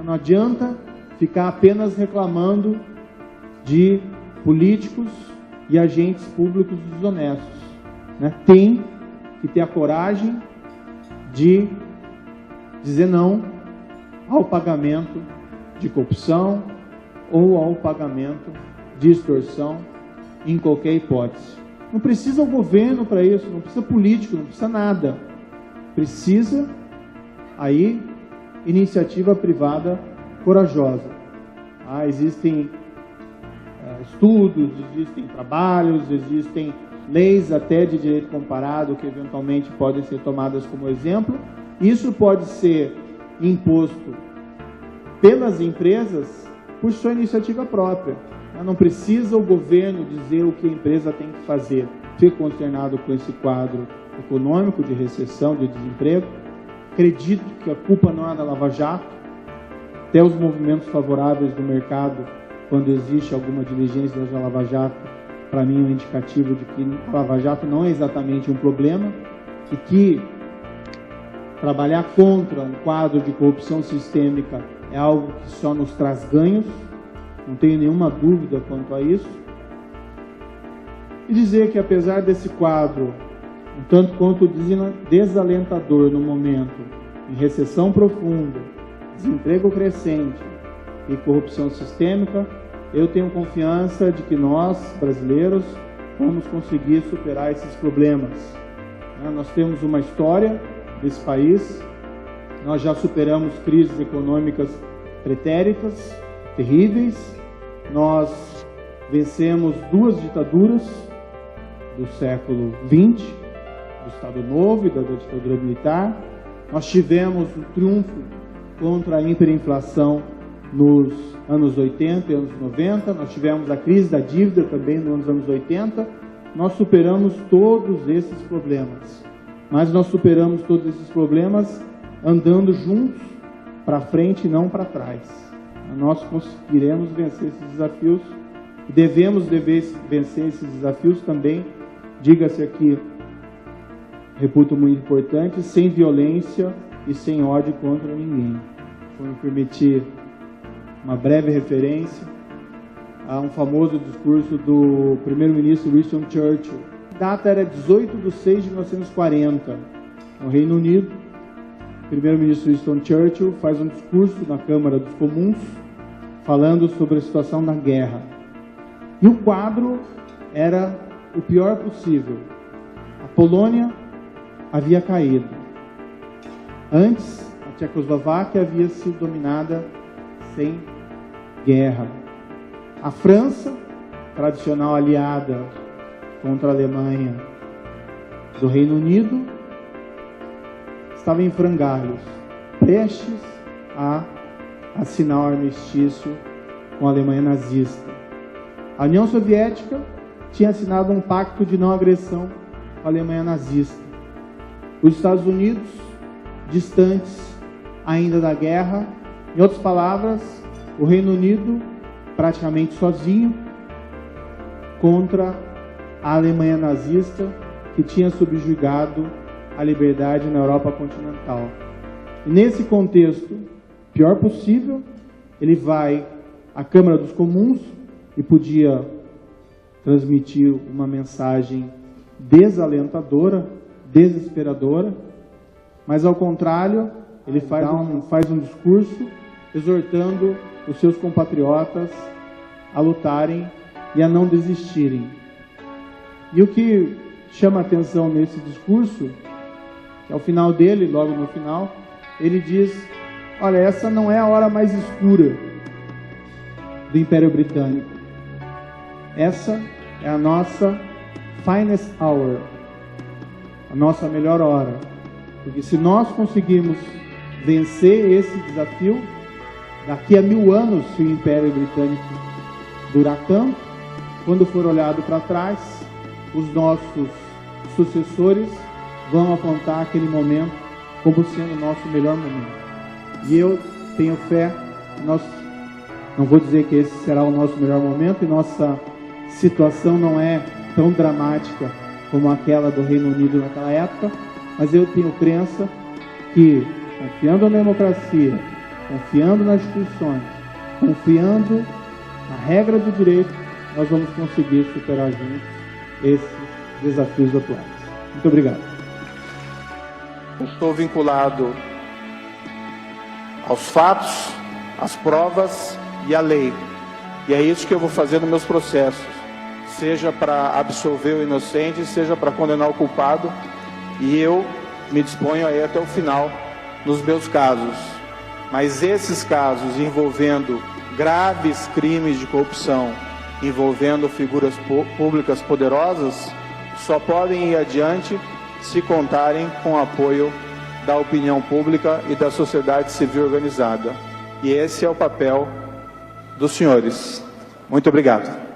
Não adianta ficar apenas reclamando de políticos e agentes públicos desonestos. Tem que ter a coragem de dizer não ao pagamento de corrupção ou ao pagamento de extorsão em qualquer hipótese. Não precisa o governo para isso, não precisa político, não precisa nada. Precisa aí iniciativa privada corajosa. Existem estudos, existem trabalhos, existem leis até de direito comparado que eventualmente podem ser tomadas como exemplo. Isso pode ser imposto pelas empresas por sua iniciativa própria. Não precisa o governo dizer o que a empresa tem que fazer. Fico consternado com esse quadro econômico de recessão, de desemprego. Acredito que a culpa não é da Lava Jato. Até os movimentos favoráveis do mercado, quando existe alguma diligência da Lava Jato, para mim é um indicativo de que a Lava Jato não é exatamente um problema e que trabalhar contra um quadro de corrupção sistêmica é algo que só nos traz ganhos. Não tenho nenhuma dúvida quanto a isso. E dizer que apesar desse quadro, um tanto quanto desalentador no momento, em recessão profunda, desemprego crescente e corrupção sistêmica, eu tenho confiança de que nós, brasileiros, vamos conseguir superar esses problemas. Nós temos uma história desse país, nós já superamos crises econômicas pretéritas, terríveis, nós vencemos 2 ditaduras do século XX, do Estado Novo e da ditadura militar. Nós tivemos o triunfo contra a hiperinflação nos anos 80 e anos 90, nós tivemos a crise da dívida também nos anos 80, nós superamos todos esses problemas. Mas nós superamos todos esses problemas andando juntos para frente e não para trás. Nós conseguiremos vencer esses desafios e devemos vencer esses desafios também, diga-se aqui, reputo muito importante, sem violência e sem ódio contra ninguém. Vou me permitir uma breve referência a um famoso discurso do primeiro-ministro Winston Churchill. A data era 18 de 6 de 1940, no Reino Unido. O primeiro-ministro Winston Churchill faz um discurso na Câmara dos Comuns, falando sobre a situação da guerra. E o quadro era o pior possível. A Polônia havia caído. Antes, a Tchecoslováquia havia sido dominada sem guerra. A França, tradicional aliada contra a Alemanha do Reino Unido, estava em frangalhos, prestes a assinar o armistício com a Alemanha nazista. A União Soviética tinha assinado um pacto de não agressão com a Alemanha nazista. Os Estados Unidos, distantes ainda da guerra, em outras palavras, o Reino Unido praticamente sozinho contra a Alemanha nazista, que tinha subjugado a liberdade na Europa continental. E nesse contexto, pior possível, ele vai à Câmara dos Comuns e podia transmitir uma mensagem desalentadora, desesperadora, mas ao contrário, ele faz um discurso exortando os seus compatriotas a lutarem e a não desistirem. E o que chama a atenção nesse discurso, que ao final dele, logo no final, ele diz: olha, essa não é a hora mais escura do Império Britânico. Essa é a nossa finest hour, a nossa melhor hora. Porque se nós conseguirmos vencer esse desafio, daqui a 1000 anos, se o Império Britânico durar tanto, quando for olhado para trás, os nossos sucessores vão apontar aquele momento como sendo o nosso melhor momento. E eu tenho fé, não vou dizer que esse será o nosso melhor momento, e nossa situação não é tão dramática como aquela do Reino Unido naquela época, mas eu tenho crença que, confiando na democracia, confiando nas instituições, confiando na regra do direito, nós vamos conseguir superar juntos esses desafios atuais. Muito obrigado. Estou vinculado aos fatos, às provas e à lei. E é isso que eu vou fazer nos meus processos, seja para absolver o inocente, seja para condenar o culpado, e eu me disponho a ir até o final nos meus casos. Mas esses casos envolvendo graves crimes de corrupção, envolvendo figuras públicas poderosas, só podem ir adiante se contarem com o apoio da opinião pública e da sociedade civil organizada. E esse é o papel dos senhores. Muito obrigado.